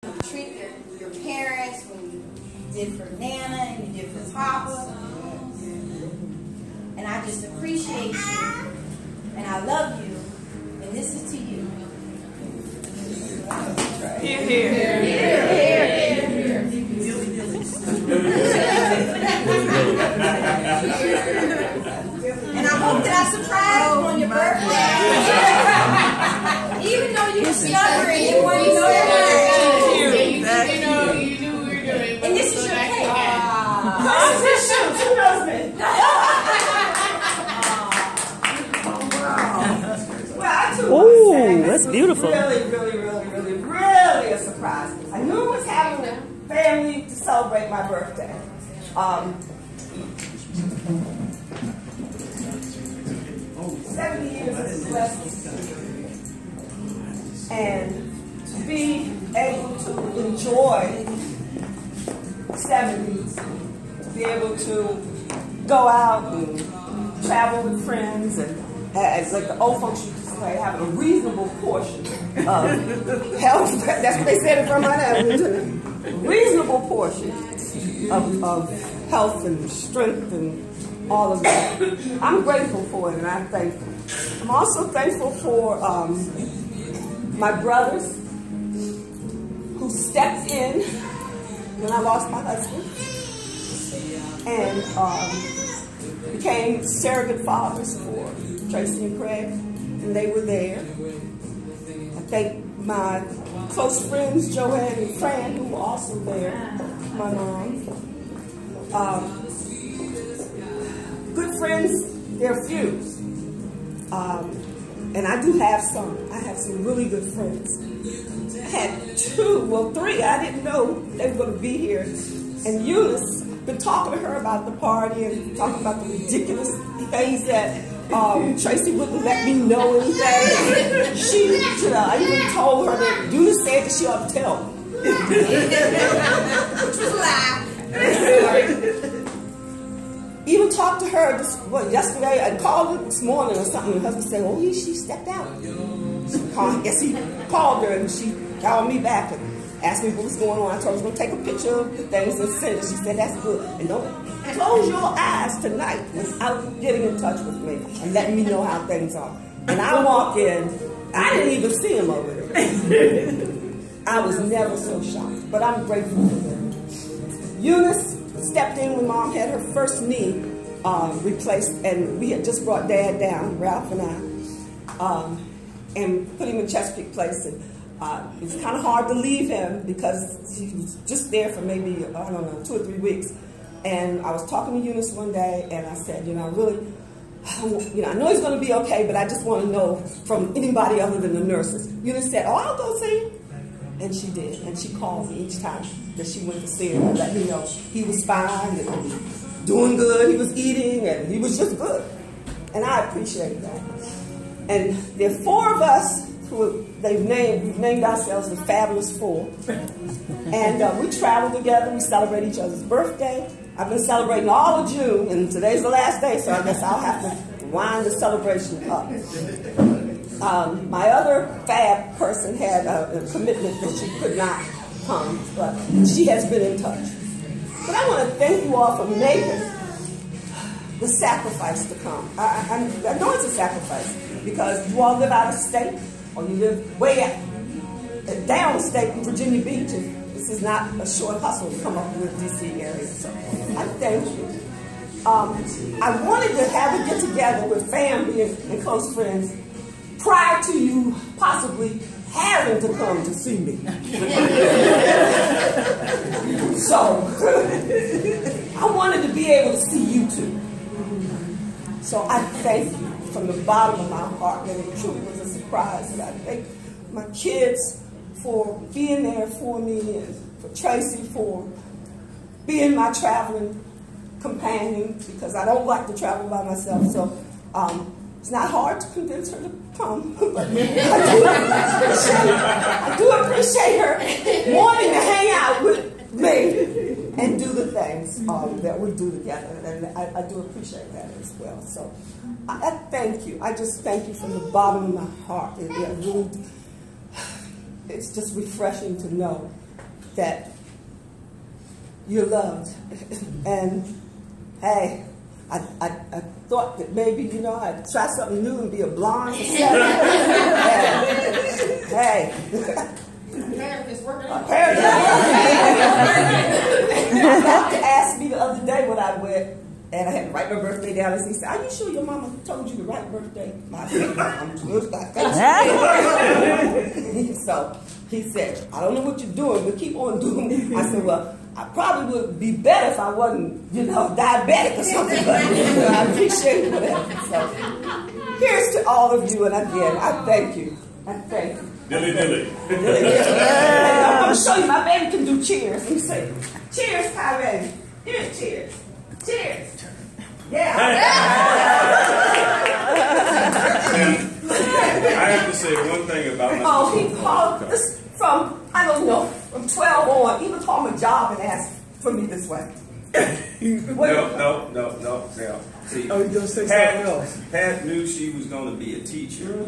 treat your parents, when you did for Nana and you did for Papa. And I just appreciate you. And I love you. And this is to you. Here, here. Here, here. And I hope that I surprised you on your birthday. Even though you were stubborn, you weren't You knew we were doing. And this is your cake. Ooh, that's beautiful. Really a surprise. I knew I was having a family to celebrate my birthday. 70 years is a blessing. And to be able to enjoy 70, to be able to go out and travel with friends and, as like the old folks used to say, having a reasonable portion of health. That's what they said in Vermont Avenue. Reasonable portion of health and strength and all of that. I'm grateful for it, and I'm thankful. I'm also thankful for my brothers who stepped in when I lost my husband and became surrogate fathers for Tracy and Craig, and they were there. I thank my close friends, Joanne and Fran, who were also there, my mom. Good friends, they're few. And I do have some. I have some really good friends. I had three. I didn't know they were going to be here. And Eunice, been talking to her about the party and talking about the ridiculous things that Tracy wouldn't let me know anything. I even told her that Eunice said that she ought to tell me. Which was a lie. Even talked to her yesterday. I called her this morning or something. And her husband said, "Oh, she stepped out." I guess he called her and she called me back and asked me what was going on. I told her I was going to take a picture of the things and send it. She said, "That's good. And don't close your eyes tonight without getting in touch with me and letting me know how things are." And I walk in, I didn't even see him over there. I was never so shocked, but I'm grateful for them. Eunice stepped in when Mom had her first knee replaced, and we had just brought Dad down, Ralph and I, and put him in Chesapeake Place. And it was kind of hard to leave him because he was just there for maybe, I don't know, 2 or 3 weeks. And I was talking to Eunice one day, and I said, I know he's going to be okay, but I just want to know from anybody other than the nurses. Eunice said, "Oh, I'll go see him." And she did. And she called me each time that she went to see him and let me know he was fine and he was doing good, he was eating, and he was just good. And I appreciate that. And there are 4 of us who we've named ourselves the Fabulous Four. And we travel together, we celebrate each other's birthday. I've been celebrating all of June, and today's the last day, so I guess I'll have to wind the celebration up. My other Fab person had a commitment that she could not come, but she has been in touch. But I want to thank you all for making the sacrifice to come. I know it's a sacrifice because you all live out of state, or you live way downstate in Virginia Beach, and this is not a short hustle to come up to the DC area. So I thank you. I wanted to have a get together with family and close friends prior to you possibly having to come to see me. So I wanted to be able to see you too. So I thank you from the bottom of my heart that it truly was a surprise. And I thank my kids for being there for me, and for Tracy for being my traveling companion, because I don't like to travel by myself. So it's not hard to convince her to come, but I do appreciate her wanting to hang out with me and do the things that we do together, and I do appreciate that as well. So I thank you. I just thank you from the bottom of my heart. It's just refreshing to know that you're loved. And hey, I thought that maybe, you know, I'd try something new and be a blonde. Hey. It's working. My doctor asked me the other day what I wear, and I had to write my birthday down, and he said, "Are you sure your mama told you to write birthday?" So he said, "I don't know what you're doing, but keep on doing it." I said, "Well, I probably would be better if I wasn't, you know, diabetic or something, but I appreciate whatever." So here's to all of you, and again, I thank you. I thank you. Dilly dilly. I'm going to show you. My baby can do cheers. Let me say, cheers, hi, baby. Here's cheers. Cheers. Yeah. I have to say one thing about my He called this from, I don't know, from 12 on. He would call my job and ask for me this way. No. See, Oh, you're going to say something else? Pat knew she was going to be a teacher.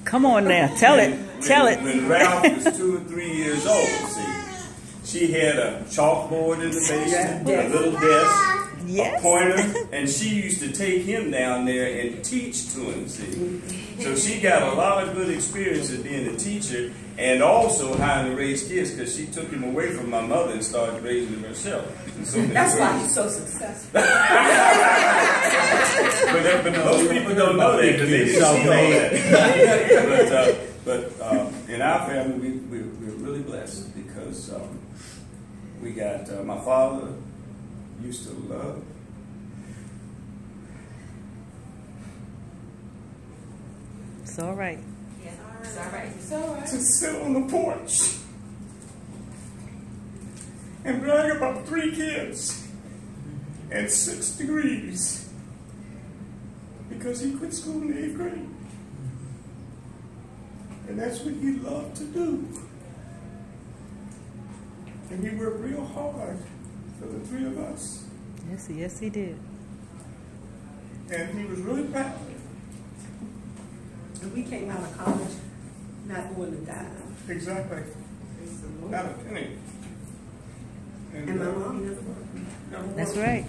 Come on now, tell it. When Ralph was 2 or 3 years old, see, she had a chalkboard in the basement, a little desk, a pointer, and she used to take him down there and teach to him, see. So she got a lot of good experience at being a teacher and also how to raise kids, because she took him away from my mother and started raising him herself. That's why he's so successful. But most people don't know that because they didn't see all that. But in our family, we're really blessed because we got my father used to love. It's all right. It's all right. It's all right. To sit on the porch and brag about 3 kids and 6 degrees because he quit school in the 8th grade. And that's what he loved to do. And he worked real hard for the 3 of us. Yes, he did. And he was really proud. And we came out of college not owing a dime. Exactly. Not a penny. And my mom never worked. That's right.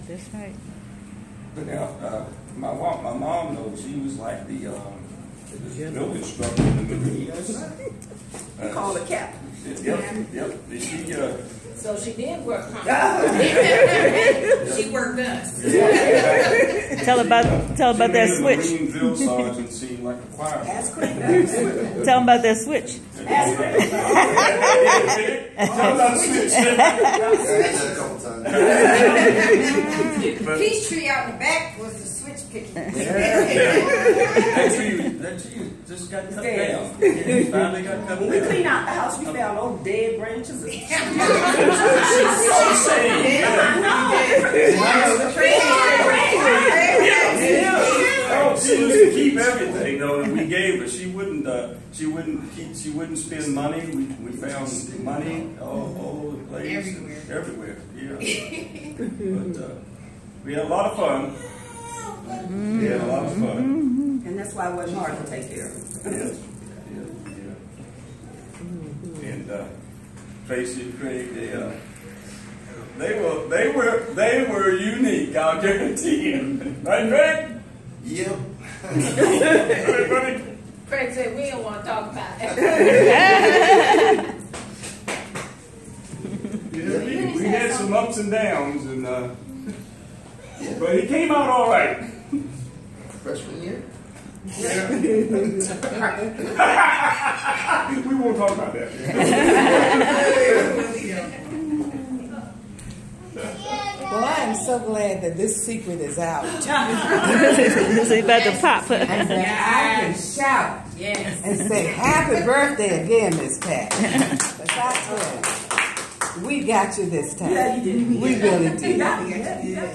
But now, my mom knows she was like the building instructor in the Marines. We call it cap. Yep. So she did work hard. She worked us. Tell about that switch. Marine drill sergeant seemed like a choir. Ask Craig. Tell him about that switch. Ask Craig. Tell about switch. Peachtree out in the back was the switch picking. That tree just got cut down. It finally got cut When down. we cleaned out the house, we found old dead branches. So sad. She used to keep everything though that we gave her. She wouldn't spend money. We found money all over the place. Everywhere. Yeah. But we had a lot of fun. We had a lot of fun. And that's why it wasn't hard to take care of. Yeah. And Tracy and Craig, they were unique. I'll guarantee you. Right, Craig? Yep. Everybody. Craig said we don't want to talk about it. We had some ups and downs, and but he came out all right. Freshman year? Yeah. We won't talk about that. Well, I am so glad that this secret is out. So you about to pop. And that I can shout and say, happy birthday again, Miss Pat. But I tell you, we got you this time. Yeah, you did. We really did. Yeah.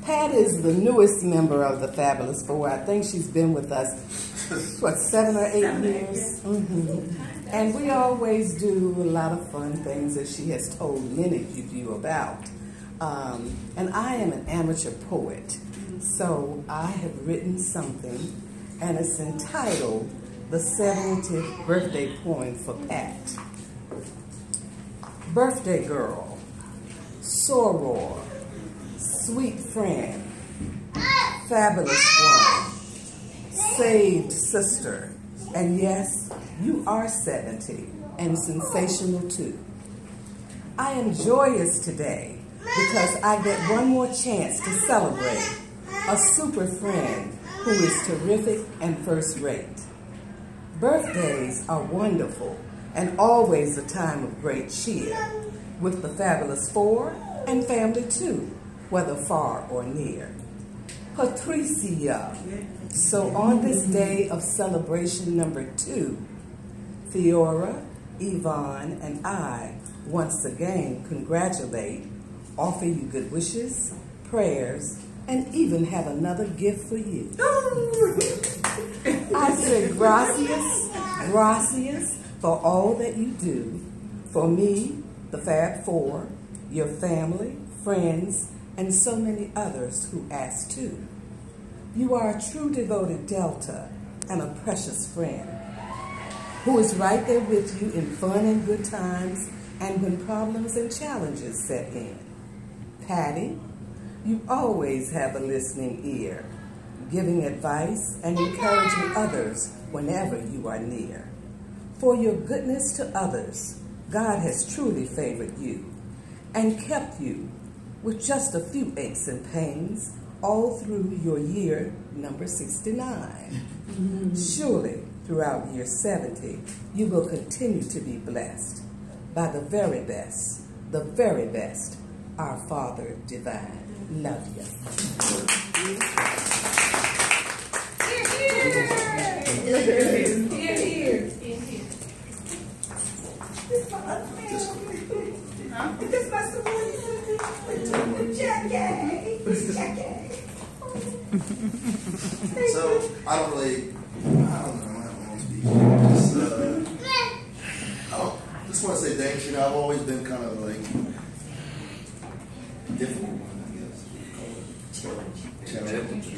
Pat is the newest member of the Fabulous Four. I think she's been with us, 7 or 8 years? And we always do a lot of fun things that she has told many of you about. And I am an amateur poet, so I have written something, and it's entitled The 70th Birthday Poem for Pat. birthday girl, soror, sweet friend, fabulous one, saved sister, and yes, you are 70 and sensational too. I am joyous today because I get one more chance to celebrate a super friend who is terrific and first rate. Birthdays are wonderful and always a time of great cheer with the Fabulous Four and family too, whether far or near. Patricia. So on this day of celebration number 2, Theora, Yvonne, and I once again congratulate, offer you good wishes, prayers, and even have another gift for you. I say gracias for all that you do, for me, the Fab Four, your family, friends, and so many others who ask too. You are a true devoted Delta and a precious friend who is right there with you in fun and good times and when problems and challenges set in. Patty, you always have a listening ear, giving advice and encouraging others whenever you are near. For your goodness to others, God has truly favored you and kept you with just a few aches and pains all through your year number 69. Surely, throughout year 70, you will continue to be blessed by the very best, our Father Divine. Love you. This must have been Jackie. So I don't know, I don't want to speak. I just want to say thanks. You know, I've always been kind of like difficult one, I guess.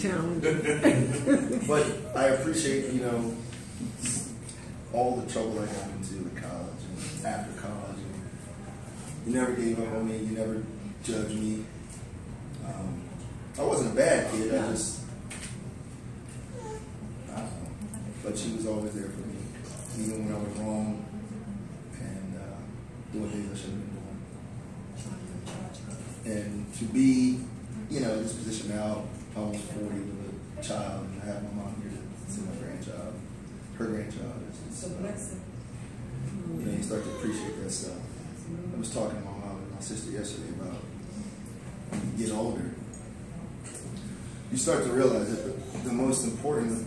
Challenge. But I appreciate, you know, all the trouble I got into in college and after college. And you never gave up on me. You never judged me. I wasn't a bad kid. I don't know. But she was always there for me, even when I was wrong and doing things I shouldn't have been doing. And to be, you know, in this position now, almost 40 with a child, and I have my mom here to see my grandchild, her grandchild. It's a blessing. You know, you start to appreciate that stuff. I was talking to my mom and my sister yesterday about when you get older, you start to realize that the most important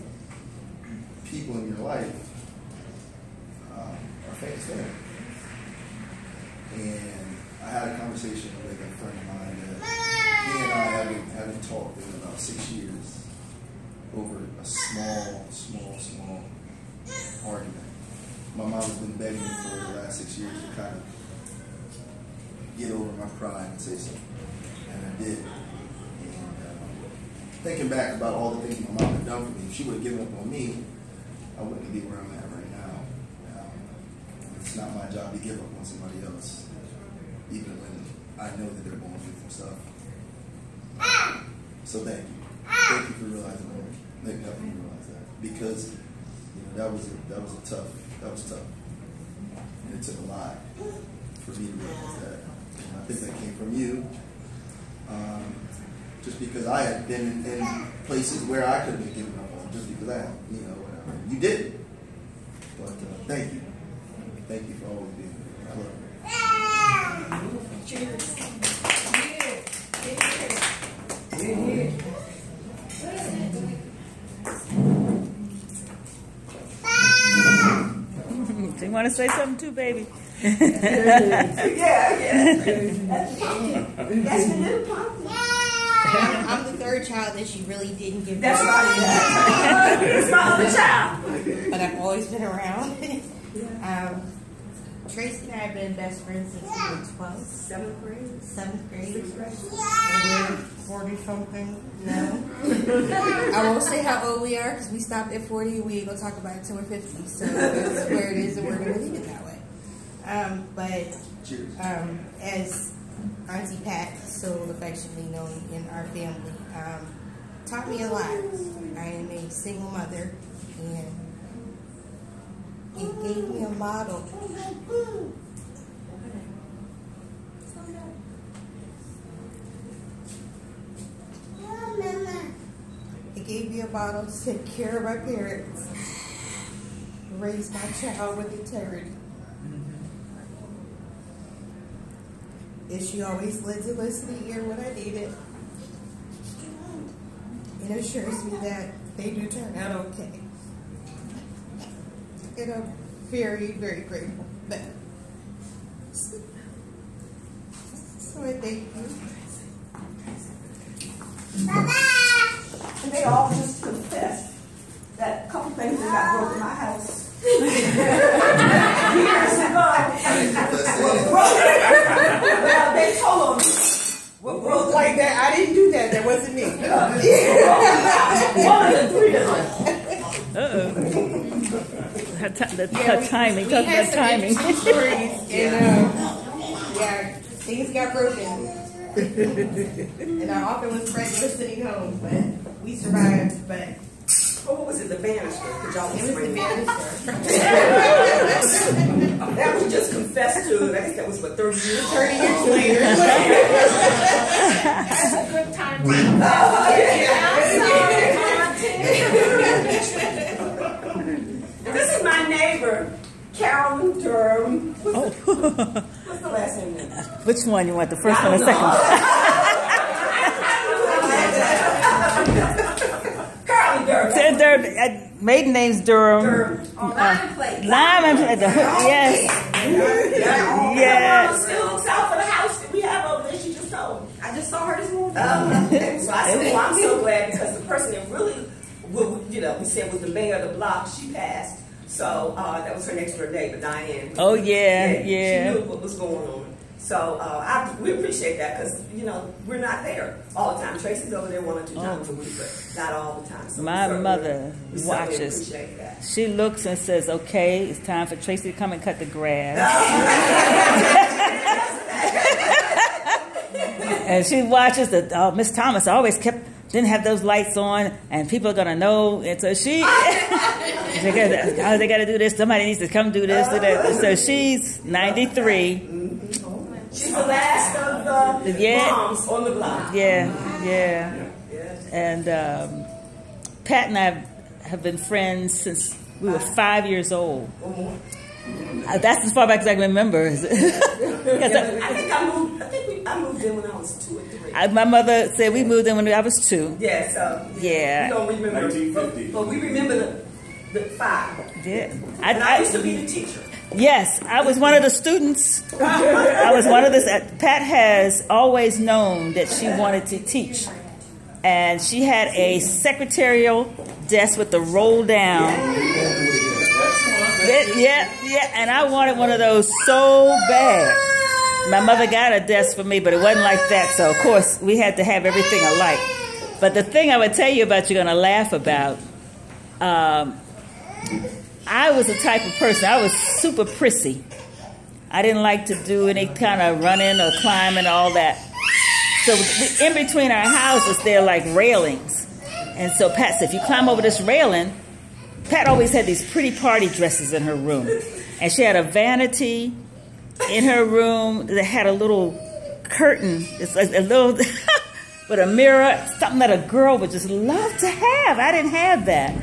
people in your life are family. And I had a conversation with a friend of mine that he and I haven't talked in about 6 years over a small argument. My mom has been begging me for the last 6 years to kind of get over my pride and say something. And I did. Thinking back about all the things my mom had done for me, if she would have given up on me, I wouldn't be where I'm at right now. It's not my job to give up on somebody else, even when I know that they're going through some stuff. So thank you. Thank you for realizing that. Making up for you realize that. Because you know, that was tough. And it took a lot for me to realize that. And I think that came from you. Just because I had been in places where I could have been given up on, just because I had, you know, whatever. You didn't. But thank you. Thank you for always being there. I love you. Cheers. Do you want to say something too, baby? Yeah. That's pumpkin. That's the little pumpkin. I'm the third child that she really didn't give That's birth right. It's my other child. to, but I've always been around. Tracy and I have been best friends since we were 12. 7th grade. 7th grade. 6th grade. And we're 40 something. No. I won't say how old we are because we stopped at 40 and we ain't gonna talk about it until we're 50. So that's where it is, and we're gonna leave it that way. But Cheers. As Auntie Pat, so affectionately known in our family, taught me a lot. I am a single mother, and it gave me a model. It gave me a model to take care of my parents, raise my child with integrity. And she always lends a listening ear when I need it. It assures me that they do turn out okay. And I'm very, very grateful for that. So I thank you. And they all just confessed that a couple things that got broke in my house. Years ago. Well, they told them what broke Like that, I didn't do that. That wasn't me. one of the three of them. Her timing. Talk about timing. Stories, and yeah, things got broken. And I often was pregnant sitting home, but we survived. But What was it, the banister? Could y'all it was the banister. That was just confessed to, I guess that was what, 30 years? 30 years later. That's a good time to This is my neighbor, Carolyn Durham. What's the last name there? Which one you want? The first one or the second one? Carolyn Durham. Maiden name's Durham. Lime plate. Lime and yes. Yes. Still looks out for the house that we have over there. She just told. I just saw her this morning. So I said, well, I'm so glad because the person that really, we said was the mayor of the block, she passed. So that was her next door neighbor, Diane. Oh yeah. She knew what was going on. So we appreciate that because, we're not there all the time. Tracy's over there 1 or 2 times a week, but not all the time. So My mother watches. Appreciate that. She looks and says, okay, it's time for Tracy to come and cut the grass. And she watches Miss Thomas always didn't have those lights on, and people are going to know. And so they got to do this. Somebody needs to come do this. Do that. So she's 93. She's the last of the moms on the block. Yeah. And Pat and I have been friends since we were 5 years old. That's as far back as I can remember. I moved in when I was 2 or 3. My mother said we moved in when I was 2. Yeah, so yeah. We don't remember 1950. but we remember the 5. Yeah. I used to be the teacher. Yes, I was one of the students. I was one of the. Pat has always known that she wanted to teach, and she had a secretarial desk with the roll down. Yeah, and I wanted one of those so bad. My mother got a desk for me, but it wasn't like that. So of course we had to have everything alike. But the thing I would tell you about, you're going to laugh about. I was the type of person, I was super prissy. I didn't like to do any kind of running or climbing, all that. So in between our houses, there are like railings. And so Pat said, if you climb over this railing, Pat always had these pretty party dresses in her room. And she had a vanity in her room that had a little curtain. It's like a little, with a mirror, something that a girl would just love to have. I didn't have that.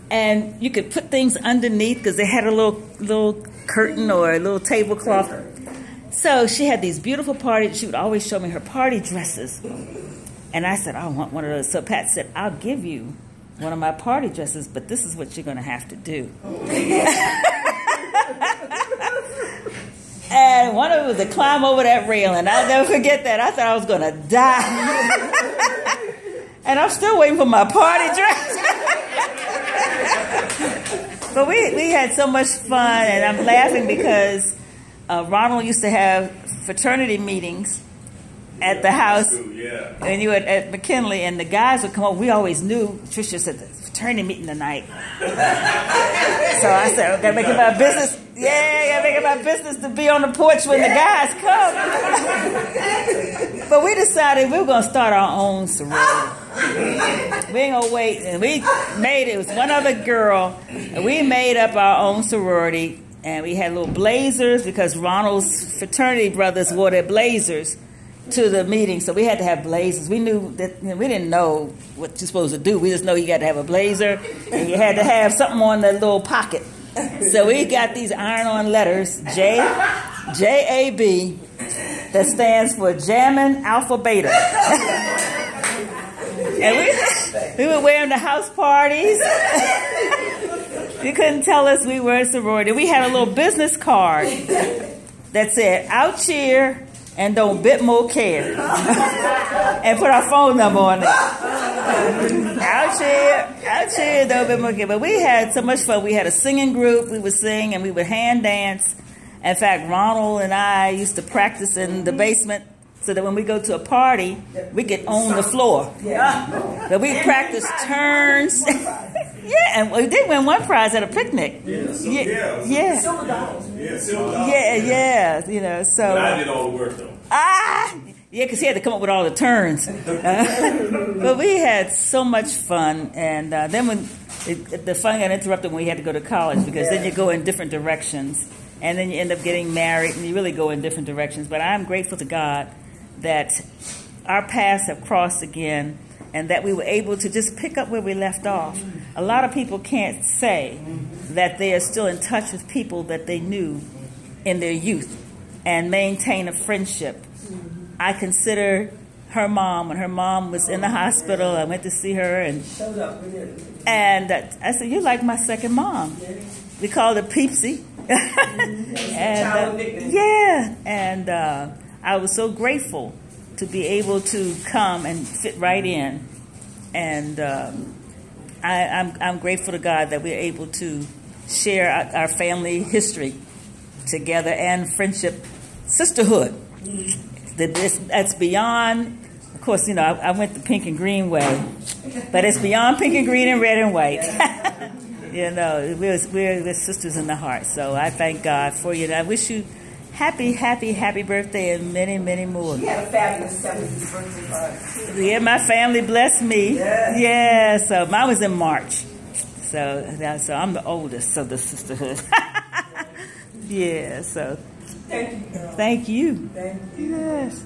And you could put things underneath because they had a little curtain or a little tablecloth. So she had these beautiful parties. She would always show me her party dresses. And I said, I want one of those. So Pat said, I'll give you one of my party dresses, but this is what you're going to have to do. And one of them was to climb over that railing. I'll never forget that. I thought I was going to die. And I'm still waiting for my party dress. But we had so much fun, and I'm laughing because Ronald used to have fraternity meetings at the house, and you at McKinley, and the guys would come over. We always knew. Tricia said the fraternity meeting tonight. So I said, I gotta make it my business. Yeah, I gotta make it my business to be on the porch when the guys come. But we decided we were gonna start our own sorority. We ain't gonna wait. And we made it was one other girl, and we made up our own sorority. And we had little blazers because Ronald's fraternity brothers wore their blazers to the meeting. So we had to have blazers. We knew that, we didn't know what you're supposed to do. We just know you got to have a blazer and you had to have something on the little pocket. So we got these iron-on letters, J-A-B, that stands for Jammin' Alpha Beta. And we would wear them to house parties. You couldn't tell us we were a sorority. We had a little business card that said, out cheer and don't bit more care. And put our phone number on it. Out cheer, don't bit more care. But we had so much fun. We had a singing group. We would sing and we would hand dance. In fact, Ronald and I used to practice in the basement so that when we go to a party, we could own the floor. But we practiced turns. Yeah, and we did win one prize at a picnic. Yeah. You know, so. But I did all the work, though. Yeah, because he had to come up with all the turns. But we had so much fun. And then when the fun got interrupted when we had to go to college, because then you go in different directions. And then you end up getting married, and you really go in different directions. But I'm grateful to God that our paths have crossed again, and that we were able to just pick up where we left off. A lot of people can't say that they are still in touch with people that they knew in their youth and maintain a friendship. I consider her mom, when her mom was in the hospital, I went to see her, and I said, you're like my second mom. We called her Peepsy. And I was so grateful to be able to come and fit right in. And I'm grateful to God that we're able to share our family history together and friendship, sisterhood. That's beyond, of course, you know, I went the pink and green way, but it's beyond pink and green and red and white. You know, we're sisters in the heart. So I thank God for you. And I wish you happy birthday and many, many more. You had a fabulous 70th birthday party. Yeah, my family blessed me. Yeah, so mine was in March. So I'm the oldest of the sisterhood. Yeah, so. Thank you. Thank you. Thank you. Yes.